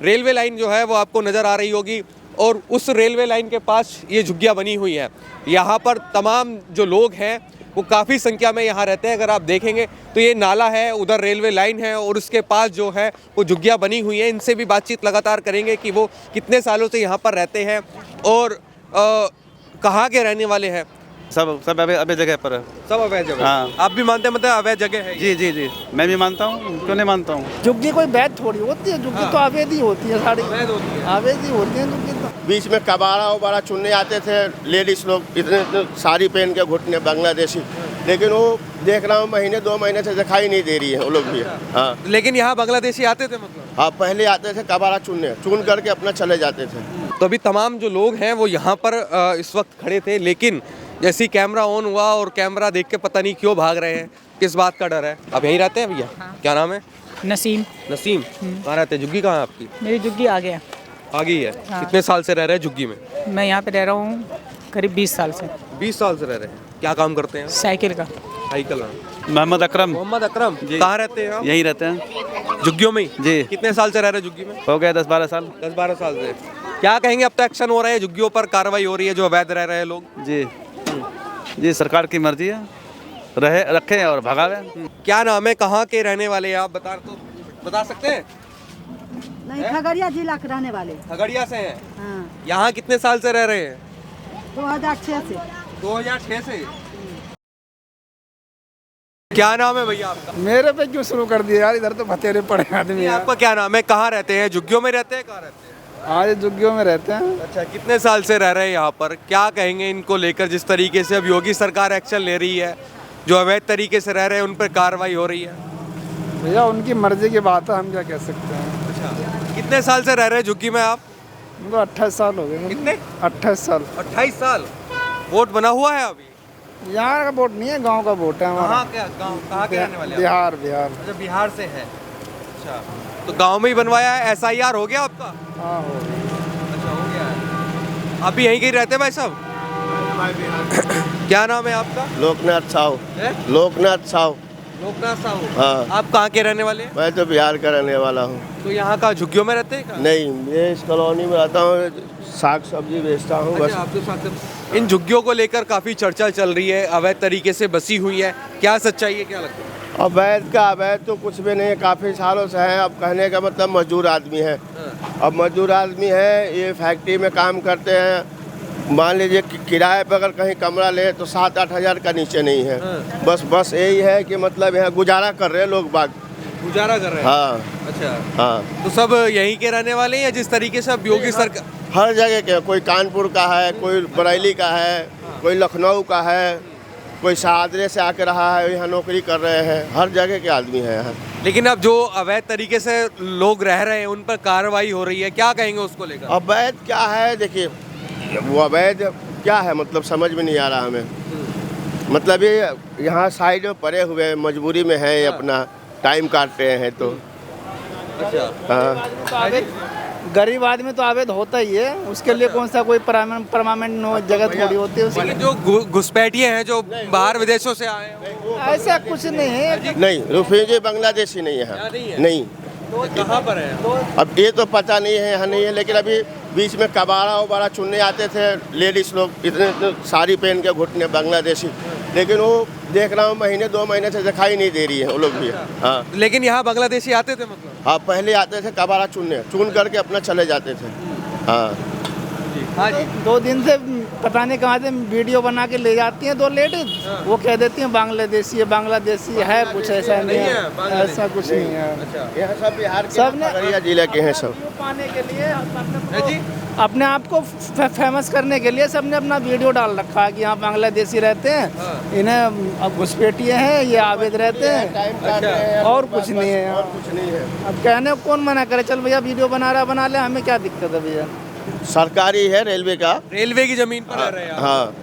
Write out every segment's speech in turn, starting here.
Railway line जो है वो आपको नज़र आ रही होगी और उस रेलवे लाइन के पास ये झुग्गियाँ बनी हुई हैं। यहाँ पर तमाम जो लोग हैं वो काफ़ी संख्या में यहाँ रहते हैं। अगर आप देखेंगे तो ये नाला है, उधर रेलवे लाइन है और उसके पास जो है वो झुग्गियाँ बनी हुई हैं। इनसे भी बातचीत लगातार करेंगे कि वो कितने सालों से यहाँ पर रहते हैं और कहाँ के रहने वाले हैं। सब अवैध जगह पर है। सब अवैध जगह। हाँ। आप भी मानते हैं मतलब अवैध जगह है? जी जी जी, मैं भी मानता हूँ, क्यों नहीं मानता हूँ। झुग्गी कोई वैध थोड़ी होती है, झुग्गी तो अवैध ही होती है, सारी अवैध होती है। अवैध ही होती है झुग्गी तो। बीच में कबाड़ा उबाड़ा चुनने आते थे लेडीज लोग, इतने साड़ी पहन के घुटने बांग्लादेशी, लेकिन वो देख रहा हूँ महीने 2 महीने से दिखाई नहीं दे रही है वो लोग भी। हाँ, लेकिन यहाँ बांग्लादेशी आते थे मतलब? हाँ, पहले आते थे कबाड़ा चुनने, चुन करके अपना चले जाते थे। तो अभी तमाम जो लोग हैं वो यहाँ पर इस वक्त खड़े थे, लेकिन जैसे ही कैमरा ऑन हुआ और कैमरा देख के पता नहीं क्यों भाग रहे हैं, किस बात का डर है। आप यहीं रहते हैं भैया? हाँ। क्या नाम है? नसीम। नसीम। कहाँ रहते हैं? झुग्गी कहाँ है आपकी? मेरी झुग्गी आ गया। आगे ही है। हाँ। कितने साल से रह रहे हैं झुग्गी में? मैं यहाँ पे रह रहा हूँ करीब 20 साल से। 20 साल से रह रहे हैं। क्या काम करते हैं? साइकिल का। साइकिल। मोहम्मद अकरम, मोहम्मद अकरम। जी। कहाँ रहते हैं आप? यहीं रहते हैं झुग्गियों में ही? जी। कितने साल से रह रहे हैं झुग्गी में? हो गया 10-12 साल। 10-12 साल से। क्या कहेंगे, अब तो एक्शन हो रहा है, झुग्गियों पर कार्रवाई हो रही है जो अवैध रह रहे हैं लोग? जी जी, सरकार की मर्जी है, रहे रखें और भगावे। क्या नाम है, कहाँ के रहने वाले हैं आप? बता सकते हैं? नहीं, खगड़िया जिला के रहने वाले। खगड़िया से हैं। हाँ, यहाँ कितने साल से रह रहे हैं? 2006 से। 2006 से। क्या नाम है भैया आपका? मेरे पे क्यों शुरू कर दिया यार, इधर तो बतेरे पड़े आदमी हैं। आपका क्या नाम है, कहाँ रहते हैं? झुग्गियों में रहते हैं? कहाँ रहते हैं? हाँ, ये झुग्गियों में रहते हैं। अच्छा, कितने साल से रह रहे हैं यहाँ पर? क्या कहेंगे इनको लेकर, जिस तरीके से अब योगी सरकार एक्शन ले रही है, जो अवैध तरीके से रह रहे हैं उन पर कार्रवाई हो रही है? भैया उनकी मर्जी की बात है, हम क्या कह सकते हैं। अच्छा, कितने साल से रह रहे हैं झुग्गी में आप? उनको 28 साल हो गए। कितने? 28 साल। 28 साल। वोट बना हुआ है अभी? यहाँ का वोट नहीं है, गांव का वोट है हमारा। कहाँ क्या गाँव, कहाँ के रहने वाले हैं? बिहार। बिहार। अच्छा, बिहार से है। अच्छा, तो गांव में ही बनवाया है? SIR हो गया आपका? हाँ, हो गया। अच्छा, हो गया है। आप भी यहीं कहीं रहते हैं भाई साहब? क्या नाम है आपका? लोकनाथ साहू। है? लोकनाथ साहू। लोकनाथ साहू। हाँ। आप कहाँ के रहने वाले हैं? मैं तो बिहार का रहने वाला हूँ। तो यहाँ का झुग्गियों में रहते हैं क्या? नहीं, मैं इस कॉलोनी में रहता हूँ, साग सब्जी बेचता हूँ बस। अच्छा, आप तो साथ इन झुग्गियों को लेकर काफी चर्चा चल रही है, अवैध तरीके से बसी हुई है, क्या सच्चाई है, क्या लगता है? अवैध तो कुछ भी नहीं है, काफ़ी सालों से है। अब कहने का मतलब मजदूर आदमी है। अब मजदूर आदमी है, ये फैक्ट्री में काम करते हैं। मान लीजिए कि किराए पर अगर कहीं कमरा ले तो 7-8 हज़ार का नीचे नहीं है। बस यही है कि मतलब यहाँ गुजारा कर रहे हैं लोग बाग, गुजारा कर रहे हैं। हाँ। अच्छा, हाँ, तो सब यहीं के रहने वाले हैं या जिस तरीके से अब योगी सरकार? हर जगह के, कोई कानपुर का है, कोई बरेली का है, कोई लखनऊ का है, कोई शाहदरे से आके रहा है, यहाँ नौकरी कर रहे हैं। हर जगह के आदमी हैं यहाँ। लेकिन अब जो अवैध तरीके से लोग रह रहे हैं उन पर कार्रवाई हो रही है, क्या कहेंगे उसको लेकर? अवैध क्या है, देखिए वो अवैध क्या है मतलब समझ में नहीं आ रहा हमें। मतलब ये यहाँ साइड में पड़े हुए मजबूरी में है, अपना टाइम काट रहे हैं। तो अच्छा, हाँ, गरीब आदमी तो अवैध होता ही है, उसके लिए कौन सा कोई परमानेंट जगह थोड़ी होती है उसकी। लेकिन जो घुसपैठिए हैं जो बाहर विदेशों से आए हैं, ऐसा कुछ नहीं है। नहीं, रिफ्यूजी बांग्लादेशी नहीं है यहाँ यहाँ, नहीं है? नहीं। तो कहाँ पर है? अब ये तो पता नहीं है, यहाँ नहीं है, लेकिन अभी बीच में कबाड़ा उबाड़ा चुनने आते थे लेडीज लोग, इतने साड़ी पहन के घुटने बांग्लादेशी, लेकिन वो देख रहा हूँ महीने 2 महीने से दिखाई नहीं दे रही है वो लोग भी। हाँ, लेकिन यहाँ बांग्लादेशी आते थे मतलब? हाँ, पहले आते थे कबाड़ा चुनने, चुन करके अपना चले जाते थे। हाँ, हाँ जी। 2 दिन से पता नहीं कहाँ से वीडियो बना के ले जाती हैं 2 लेडीज, वो कह देती हैं बांग्लादेशी है, कुछ ऐसा नहीं है, ऐसा कुछ नहीं है। यहाँ सब बिहार के, सब ने- खगड़िया जिले के हैं सब। पाने के लिए है जी? अपने आप को फेमस करने के लिए सबने अपना वीडियो डाल रखा है कि यहाँ बांग्लादेशी रहते हैं, इन्हें अब घुसपैठिए हैं, ये अवैध रहते हैं, टाइम काट रहे हैं, और कुछ नहीं है। और कुछ नहीं है। अब कहने को कौन मना करे, चल भैया वीडियो बना रहा बना ले, हमें क्या दिक्कत है भैया। सरकारी है रेलवे का। रेलवे की जमीन पर रह रहे हैं आप। हाँ,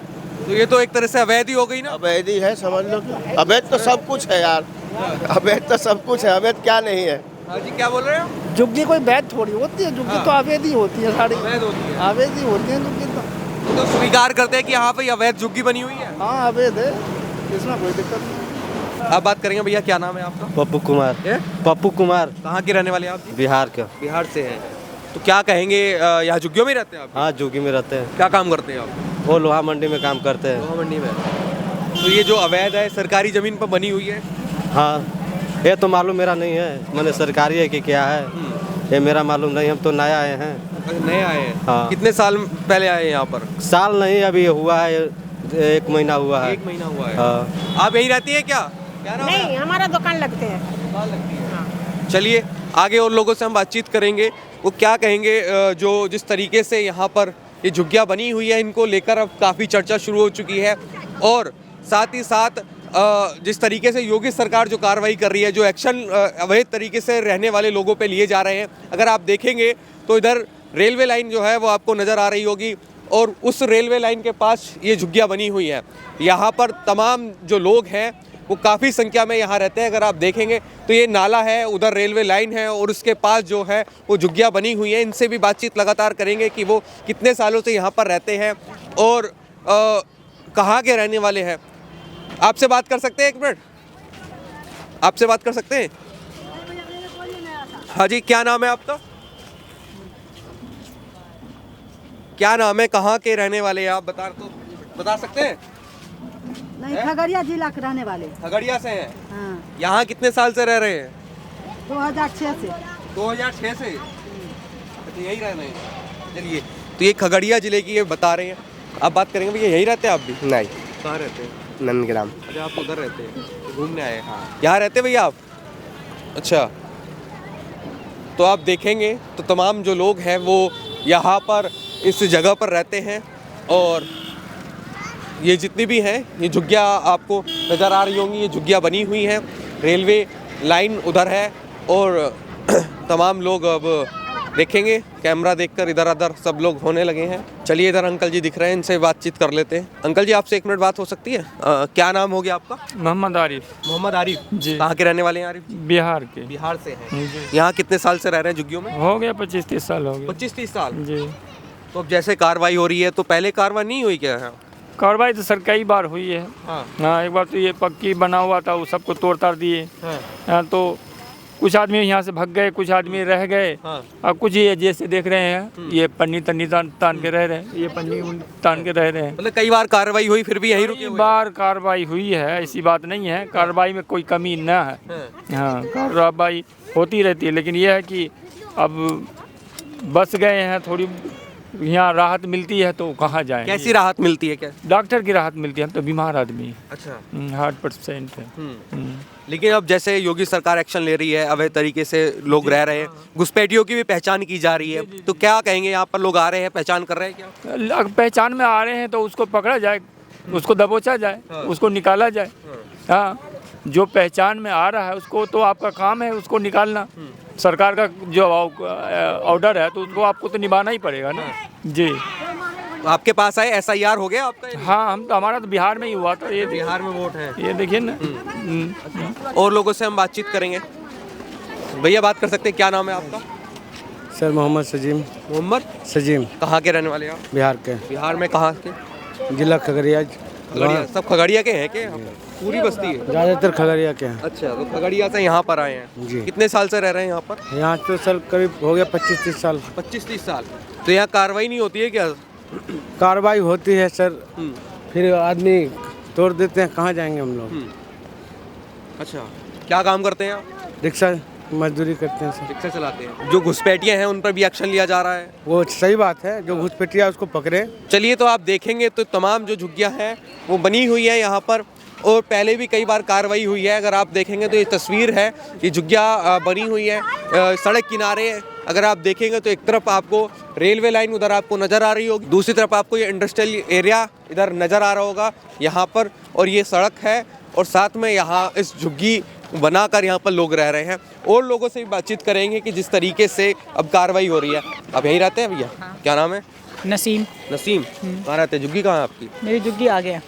तो ये तो एक तरह से अवैध ही हो गई ना? अवैध ही है, समझ लो। अवैध तो सब कुछ है यार, अवैध तो सब कुछ है, अवैध क्या नहीं है। हाँ जी, क्या बोल रहे हो? झुग्गी कोई वैध थोड़ी होती है, झुग्गी तो अवैध ही होती है, सारी अवैध होती है। अवैध ही होती है झुग्गी तो। तो स्वीकार करते हैं कि यहाँ पे अवैध झुग्गी बनी हुई है? हाँ, अवैध है, इसमें कोई दिक्कत नहीं। आप बात करेंगे भैया, क्या नाम है आपका? पप्पू कुमार। है? पप्पू कुमार, कहाँ के रहने वाले हैं आप जी? बिहार का। बिहार से हैं। तो क्या कहेंगे, यहाँ झुग्गियों में रहते हैं आप? हाँ झुग्गी में रहते हैं। क्या काम करते हैं आप? वो लोहा मंडी में काम करते हैं। लोहा मंडी में। तो ये जो अवैध है सरकारी जमीन पर बनी हुई है? हाँ ये तो मालूम मेरा नहीं है, मैंने सरकारी है कि क्या है ये मेरा मालूम नहीं, हम तो नए आए हैं। नए आए हैं? हाँ। कितने साल पहले आए हैं यहाँ पर? साल नहीं अभी हुआ है, 1 महीना हुआ है। 1 महीना हुआ है। हाँ। आप यहीं रहती है क्या? नहीं, हमारा दुकान लगते हैं। दुकान लगती है। चलिए आगे और लोगों से हम बातचीत करेंगे, वो क्या कहेंगे। जो जिस तरीके से यहाँ पर ये झुग्गियाँ बनी हुई है, इनको लेकर अब काफ़ी चर्चा शुरू हो चुकी है, और साथ ही साथ जिस तरीके से योगी सरकार जो कार्रवाई कर रही है, जो एक्शन अवैध तरीके से रहने वाले लोगों पे लिए जा रहे हैं। अगर आप देखेंगे तो इधर रेलवे लाइन जो है वो आपको नज़र आ रही होगी, और उस रेलवे लाइन के पास ये झुग्गियाँ बनी हुई हैं। यहाँ पर तमाम जो लोग हैं वो काफ़ी संख्या में यहाँ रहते हैं। अगर आप देखेंगे तो ये नाला है, उधर रेलवे लाइन है, और उसके पास जो है वो झुग्गियाँ बनी हुई हैं। इनसे भी बातचीत लगातार करेंगे कि वो कितने सालों से यहाँ पर रहते हैं और कहाँ के रहने वाले हैं। आपसे बात कर सकते हैं? 1 मिनट, आपसे बात कर सकते हैं? हाँ जी, क्या नाम है आपका? क्या नाम है, कहाँ के रहने वाले हैं आप? बता सकते हैं? नहीं, खगड़िया जिला के रहने वाले। खगड़िया से हैं? हाँ। यहाँ कितने साल से रह रहे हैं? 2006 से। 2006 से? तो यही रह रहे हैं। चलिए, तो ये खगड़िया जिले की ये बता रहे हैं। आप बात करेंगे भैया, यही रहते हैं आप भी? नहीं, कहाँ रहते हैं? नंदग्राम। अच्छा, आप उधर रहते हैं, घूमने आए हैं? हाँ। यहाँ रहते हैं भैया आप? अच्छा, तो आप देखेंगे तो तमाम जो लोग हैं वो यहाँ पर इस जगह पर रहते हैं, और ये जितनी भी हैं ये झुग्गियाँ आपको नज़र आ रही होंगी। ये झुग्गियाँ बनी हुई हैं, रेलवे लाइन उधर है, और तमाम लोग अब देखेंगे, कैमरा देखकर इधर उधर सब लोग होने लगे हैं। चलिए, इधर अंकल जी दिख रहे हैं, इनसे बातचीत कर लेते हैं। अंकल जी, आपसे 1 मिनट बात हो सकती है? क्या नाम हो गया आपका? मोहम्मद आरिफ। मोहम्मद आरिफ जी। कहाँ के रहने वाले हैं आरिफ जी? बिहार के। बिहार से हैं। यहाँ कितने साल से रह रहे हैं झुग्गियों में? हो गया 25-30 साल हो गए। 25-30 साल? जी। तो अब जैसे कार्रवाई हो रही है, तो पहले कार्रवाई नहीं हुई क्या है? कार्रवाई तो सर कई बार हुई है। हाँ। हाँ, एक बार तो ये पक्की बना हुआ था, वो सबको तोड़ ताड़ दिए। हाँ, तो कुछ आदमी यहाँ से भाग गए, कुछ आदमी रह गए। हाँ। और कुछ ये जैसे देख रहे हैं, ये पन्नी तन्नी तान के रह रहे हैं, ये पन्नी तान के रह रहे हैं। मतलब कई बार कार्रवाई हुई फिर भी यहीं रुके कई हुए? बार कार्रवाई हुई है, ऐसी बात नहीं है, कार्रवाई में कोई कमी न है। हाँ, कार्रवाई होती रहती है, लेकिन ये है कि अब बस गए हैं, थोड़ी यहाँ राहत मिलती है तो कहाँ जाएं? कैसी राहत मिलती है? क्या? डॉक्टर की राहत मिलती है, हम तो बीमार आदमी हैं। अच्छा। हार्ट पेशेंट है। लेकिन अब जैसे योगी सरकार एक्शन ले रही है, अवैध तरीके से लोग रह रहे हैं, घुसपैठियों की भी पहचान की जा रही है, तो क्या कहेंगे? यहाँ पर लोग आ रहे हैं, पहचान कर रहे हैं क्या? पहचान में आ रहे हैं तो उसको पकड़ा जाए, उसको दबोचा जाए, उसको निकाला जाए। हाँ, जो पहचान में आ रहा है उसको तो आपका काम है उसको निकालना। सरकार का जो ऑर्डर है तो उसको आपको तो निभाना ही पड़ेगा ना। जी। तो आपके पास आए, SIR हो गया आपका? हाँ, हम तो हमारा तो बिहार में ही हुआ था। ये बिहार में वोट है, ये देखिए ना। और लोगों से हम बातचीत करेंगे। भैया बात कर सकते हैं, क्या नाम है आपका? सर मोहम्मद सजीम। मोहम्मद सजीम। कहाँ के रहने वाले हैं आप? बिहार के। बिहार में कहाँ के? जिला खगड़िया। खगड़िया? सब खगड़िया के हैं क्या? पूरी बस्ती है? ज़्यादातर खगड़िया के हैं। अच्छा, तो खगड़िया से यहाँ पर आए हैं? जी। कितने साल से रह रहे हैं यहाँ पर? यहाँ तो सर करीब हो गया 25-30 साल। 25-30 साल। तो यहाँ कार्रवाई नहीं होती है क्या? कार्रवाई होती है सर, फिर आदमी तोड़ देते हैं, कहाँ जाएंगे हम लोग? अच्छा, क्या काम करते हैं आप? रिक्शा मजदूरी करते हैं सर। रिक्शा चलाते हैं। जो घुसपैठिए हैं उन पर भी एक्शन लिया जा रहा है? वो सही बात है, जो घुसपैठिया उसको पकड़े। चलिए, तो आप देखेंगे तो तमाम जो झुग्गियाँ हैं वो बनी हुई है यहाँ पर, और पहले भी कई बार कार्रवाई हुई है। अगर आप देखेंगे तो ये तस्वीर है, ये झुग्गियाँ बनी हुई है सड़क किनारे। अगर आप देखेंगे तो एक तरफ आपको रेलवे लाइन उधर आपको नज़र आ रही होगी, दूसरी तरफ आपको ये इंडस्ट्रियल एरिया इधर नज़र आ रहा होगा यहाँ पर, और ये सड़क है, और साथ में यहाँ इस झुग्गी बनाकर यहाँ पर लोग रह रहे हैं। और लोगों से भी बातचीत करेंगे कि जिस तरीके से अब कार्रवाई हो रही है। अब यहीं रहते हैं भैया? क्या नाम है? नसीम। नसीम। कहाँ रहते हैं? झुग्गी कहाँ है आपकी? मेरी झुग्गी आ गया।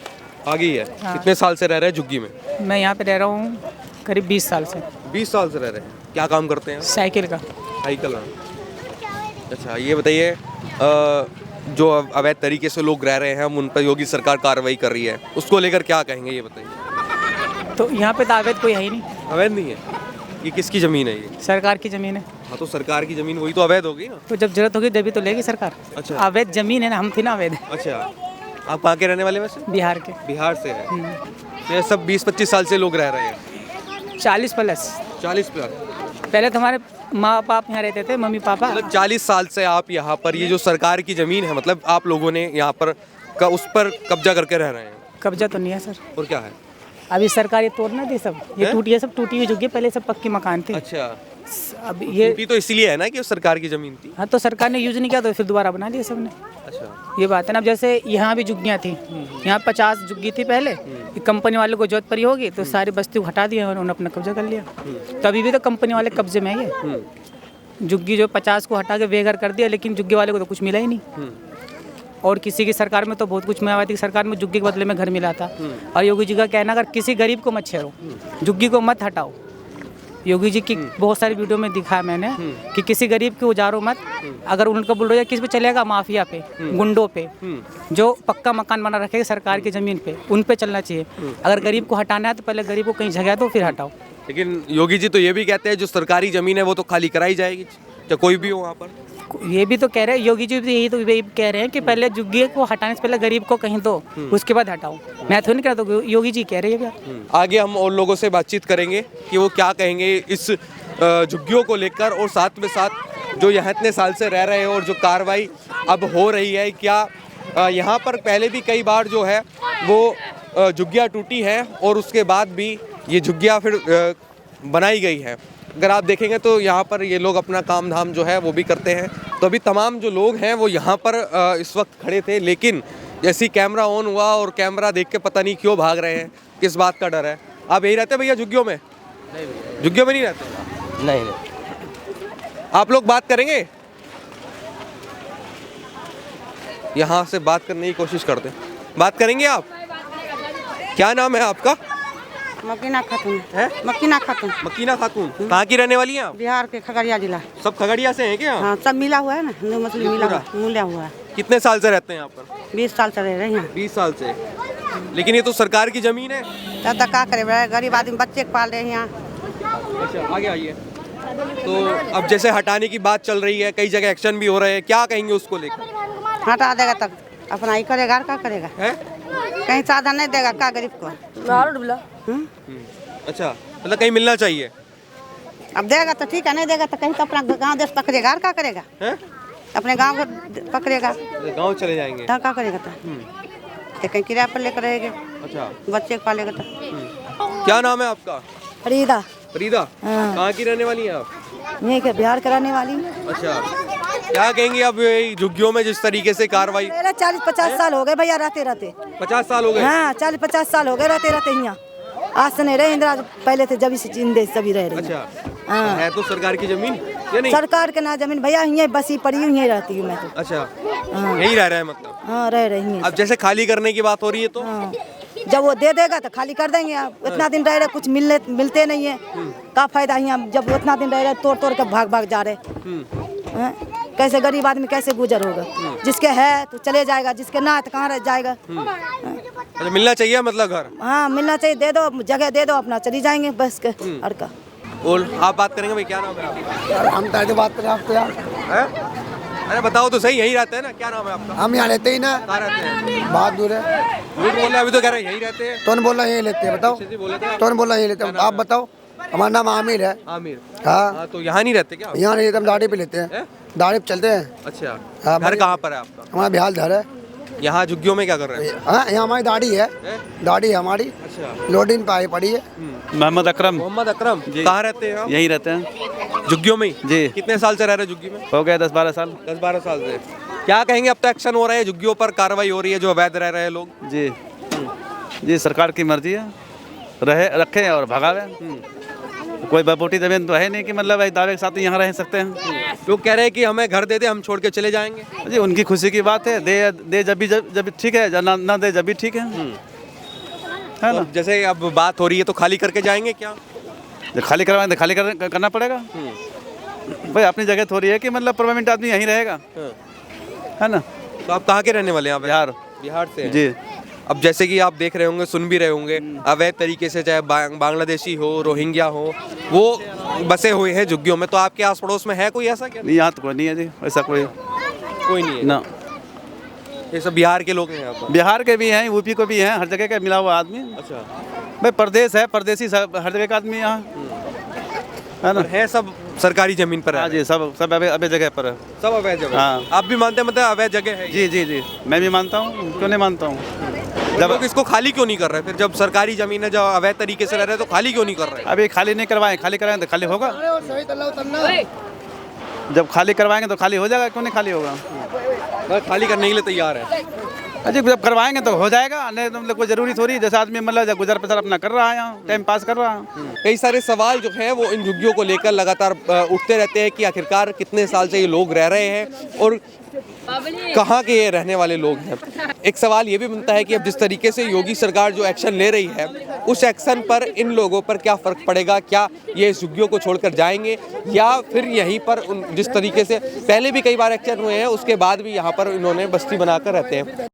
आ गई है? कितने साल से रह रहे हैं झुग्गी में? मैं यहाँ पे रह रहा हूँ करीब 20 साल से। 20 साल से रह रहे हैं। क्या काम करते हैं? साइकिल का। साइकिल। अच्छा, ये बताइए, जो अवैध तरीके से लोग रह रहे हैं, हम उन पर योगी सरकार कार्रवाई कर रही है, उसको लेकर क्या कहेंगे ये बताइए? तो यहाँ पे तो अवैध कोई है ही नहीं। अवैध नहीं है? ये किसकी ज़मीन है? ये सरकार की ज़मीन है। हाँ तो सरकार की जमीन वही तो अवैध होगी ना। तो जब जरूरत होगी तभी तो लेगी सरकार। अच्छा। अवैध जमीन है ना, हम थी ना अवैध। अच्छा, आप कहाँ के रहने वाले वैसे? बिहार के। बिहार से है। तो ये सब 20-25 साल से लोग रह रहे हैं? 40 प्लस। 40 प्लस। पहले तो हमारे माँ बाप यहाँ रहते थे, मम्मी पापा। मतलब 40 साल से आप यहाँ पर, ये जो सरकार की जमीन है, मतलब आप लोगों ने यहाँ पर उस पर कब्जा करके रह रहे हैं? कब्जा तो नहीं है सर। और क्या है? अभी सरकार ये तोड़ना थी सब, ये टूटी है, सब टूटी हुई झुग्गी, पहले सब पक्के मकान थे। अच्छा, अब ये टूटी तो इसलिए है ना कि वो सरकार की जमीन थी। हाँ, तो सरकार ने यूज नहीं किया तो फिर दोबारा बना दिया सबने। अच्छा, ये बात है ना। अब जैसे यहाँ भी झुग्गियाँ थी, यहाँ 50 झुग्गी थी पहले, कंपनी वालों को जरूरत पड़ी होगी तो सारी बस्ती को हटा दिया और उन्होंने अपना कब्जा कर लिया। तो अभी भी तो कंपनी वाले कब्जे में है ये झुग्गी, जो 50 को हटा के बेघर कर दिया, लेकिन झुग्गी वाले को तो कुछ मिला ही नहीं। और किसी की सरकार में तो बहुत कुछ, मायावती की सरकार में झुग्गी के बदले में घर मिला था। और योगी जी का कहना, अगर किसी गरीब को मत छेड़ो, झुग्गी को मत हटाओ। योगी जी की बहुत सारी वीडियो में दिखाया मैंने कि किसी गरीब को उजारो मत। अगर उनका बुलडोजर किस पे चलेगा, माफिया पे, गुंडों पे, जो पक्का मकान बना रखेगा सरकार की जमीन पे, उन पे चलना चाहिए। अगर गरीब को हटाना है तो पहले गरीब को कहीं जगह दो, फिर हटाओ। लेकिन योगी जी तो ये भी कहते हैं जो सरकारी जमीन है वो तो खाली कराई जाएगी, चाहे कोई भी हो वहाँ पर। ये भी तो कह रहे हैं, योगी जी भी यही कह रहे हैं कि पहले झुग्गी को हटाने से पहले गरीब को कहीं दो, उसके बाद हटाओ। मैं तो नहीं कह रहा, तो योगी जी कह रहे हैं। आगे हम और लोगों से बातचीत करेंगे कि वो क्या कहेंगे इस झुग्गियों को लेकर, और साथ में साथ जो यहाँ इतने साल से रह रहे हैं और जो कार्रवाई अब हो रही है, क्या यहाँ पर पहले भी कई बार जो है वो झुग्गियाँ टूटी हैं और उसके बाद भी ये झुग्गियाँ फिर बनाई गई है। अगर आप देखेंगे तो यहाँ पर ये लोग अपना काम धाम जो है वो भी करते हैं। तो अभी तमाम जो लोग हैं वो यहाँ पर इस वक्त खड़े थे, लेकिन जैसे ही कैमरा ऑन हुआ और कैमरा देख के पता नहीं क्यों भाग रहे हैं, किस बात का डर है। आप यही रहते भैया झुग्गियों में? नहीं, झुग्गियों में नहीं रहते? नहीं। आप लोग बात करेंगे, यहाँ से बात करने की कोशिश करते, बात करेंगे आप? क्या नाम है आपका? मकीना खातून है। मकीना खातून। मकीना खातून। कहाँ की रहने वाली हैं आप? बिहार के खगड़िया जिला। सब खगड़िया से हैं क्या? हाँ, सब मिला हुआ है ना, हिंदू मुस्लिम मिला हुआ है। कितने साल से रहते हैं यहाँ पर? 20 साल से रह रहे हैं। 20 साल से। लेकिन ये तो सरकार की जमीन है। तो क्या करे, गरीब आदमी बच्चे पाल रहे हैं यहाँ। अच्छा, आगे आइए। तो अब जैसे हटाने की बात चल रही है, कई जगह एक्शन भी हो रहे हैं, क्या कहेंगे उसको लेकर? हटा देगा तब अपना ही करेगा, क्या करेगा? कहीं साधन नहीं देगा क्या गरीब को? अच्छा, मतलब कहीं मिलना चाहिए। अब देगा तो ठीक है, नहीं देगा तो कहीं तो अपना गांव देश पकड़ेगा, क्या करेगा? अपने गांव को पकड़ेगा, गांव चले जाएंगे तो क्या करेगा? तो कहीं किराया पर लेकर रहेंगे। अच्छा, बच्चे को पालेगा तो। क्या नाम है आपका? फरीदा। फरीदा, कहाँ की रहने वाली हैं आप? ये के बिहार कराने वाली। अच्छा, क्या कहेंगे अब झुग्गियों में जिस तरीके से कार्रवाई? 40-50 साल हो गए भैया रहते रहते। 50 साल हो गए? हाँ, 40-50 साल हो गए रहते रहते यहाँ। आज से नहीं रहे, इंदिरा पहले थे जब से जिंदे सभी रह रहे। अच्छा, है तो सरकार की जमीन या नहीं? सरकार के ना जमीन भैया, यहीं बसी पड़ी हुई, यहीं रहती हूँ मैं तो। अच्छा, यहीं रह रहा है मतलब? हाँ, रह रही हैं। अब जैसे खाली करने की बात हो रही है तो जब वो दे देगा तो खाली कर देंगे। आप इतना दिन रह रहे, कुछ मिलते नहीं है, क्या फायदा यहाँ जब उतना दिन रह रहे, तोड़ तोड़ के भाग जा रहे। कैसे गरीब आदमी कैसे गुजर होगा? जिसके है तो चले जाएगा, जिसके ना है तो कहाँ रह जाएगा? अच्छा, मिलना चाहिए मतलब घर? हाँ, मिलना चाहिए, दे दो जगह, दे दो, अपना चली जाएंगे बस के। और का बोल, आप बात करेंगे भाई? क्या नाम है आपका? हम तो बात करें आपको यार। अरे बताओ तो सही, यही रहते हैं ना? क्या नाम है आपका? हम यहाँ रहते ही ना। कहाँ रहते हैं? बहुत दूर है। झूठ बोल रहे हैं, अभी तो कह रहे हैं यही रहते हैं। कौन बोला यही लेते हैं? बताओ, कौन बोला यही लेते हैं? आप बताओ। हमारा नाम आमिर है। आमिर? हाँ। तो यहाँ नहीं रहते क्या? यहाँ नहीं, हम दाढ़ी पे लेते हैं, दाढ़ी पे चलते हैं। अच्छा, घर कहाँ पर है आपका? हमारा बिहार घर है। यहाँ झुग्गियों में क्या कर रहे हैं? हाँ, यहाँ हमारी दाढ़ी है, दाढ़ी है हमारी। अच्छा, लोडिंग पे आई पड़ी है। मोहम्मद अकरम। मोहम्मद अकरम, कहाँ रहते हैं आप? यहीं रहते हैं झुग्गियों में जी। कितने साल से रह रहे हैं झुग्गी में? हो गए 10-12 साल। 10-12 साल से। क्या कहेंगे, अब तो एक्शन हो रहा है, झुग्गियों पर कार्रवाई हो रही है जो अवैध रह रहे हैं लोग? जी जी, सरकार की मर्जी है, रखें और भगावे। कोई बपोटी जमीन तो है नहीं कि मतलब दावे के साथ यहाँ रह सकते हैं। लोग कह रहे हैं कि हमें घर दे दे, हम छोड़ के चले जाएंगे। जी, उनकी खुशी की बात है, दे जब ठीक है, ना दे जब भी ठीक है ना। तो जैसे अब बात हो रही है तो खाली करके जाएंगे क्या? जब खाली करवाएंगे खाली करना पड़ेगा भाई। अपनी जगह थोड़ी है कि मतलब परमानेंट आदमी यहीं रहेगा, है ना। तो आप कहाँ के रहने वाले हैं? बिहार। बिहार से हैं? जी। अब जैसे कि आप देख रहे होंगे, सुन भी रहे होंगे, अवैध तरीके से चाहे बांग्लादेशी हो, रोहिंग्या हो, वो बसे हुए हैं झुग्गियों में, तो आपके आस पड़ोस में है कोई ऐसा क्या? नहीं, यहाँ तो कोई नहीं है जी, ऐसा कोई कोई नहीं है ना। ये सब बिहार के लोग हैं यहाँ पर? बिहार के भी हैं, यूपी को भी हैं, हर जगह का मिला हुआ आदमी। अच्छा, भाई प्रदेश है, परदेसी सब हर जगह का आदमी यहाँ है ना। और है सब सरकारी जमीन पर है? हाँ जी, सब अबे जगह पर है। सब अवैध जगह? हाँ। आप भी मानते हैं मतलब अवैध जगह है ये? जी जी जी, मैं भी मानता हूँ, क्यों नहीं मानता हूँ। जब लोग इसको खाली क्यों नहीं कर रहे? फिर जब सरकारी जमीन है, जब अवैध तरीके से रह रहे हैं, तो खाली क्यों नहीं कर रहे? अभी खाली नहीं करवाएं, खाली कराएं तो खाली होगा। जब खाली करवाएंगे तो खाली हो जाएगा, क्यों नहीं खाली होगा। मतलब खाली करने के लिए तैयार है? अजी जब करवाएंगे तो हो जाएगा, नहीं तो मतलब कोई जरूरी थोड़ी है। जैसे आदमी मतलब जब गुजर बसर अपना कर रहा है, यहाँ टाइम पास कर रहा है। कई सारे सवाल जो हैं वो इन झुग्गियों को लेकर लगातार उठते रहते हैं कि आखिरकार कितने साल से ये लोग रह रहे हैं और कहाँ के ये रहने वाले लोग हैं। एक सवाल ये भी बनता है कि अब जिस तरीके से योगी सरकार जो एक्शन ले रही है, उस एक्शन पर इन लोगों पर क्या फ़र्क पड़ेगा? क्या ये इस झुग्गियों को छोड़कर जाएंगे या फिर यहीं पर जिस तरीके से पहले भी कई बार एक्शन हुए हैं उसके बाद भी यहाँ पर इन्होंने बस्ती बनाकर रहते हैं।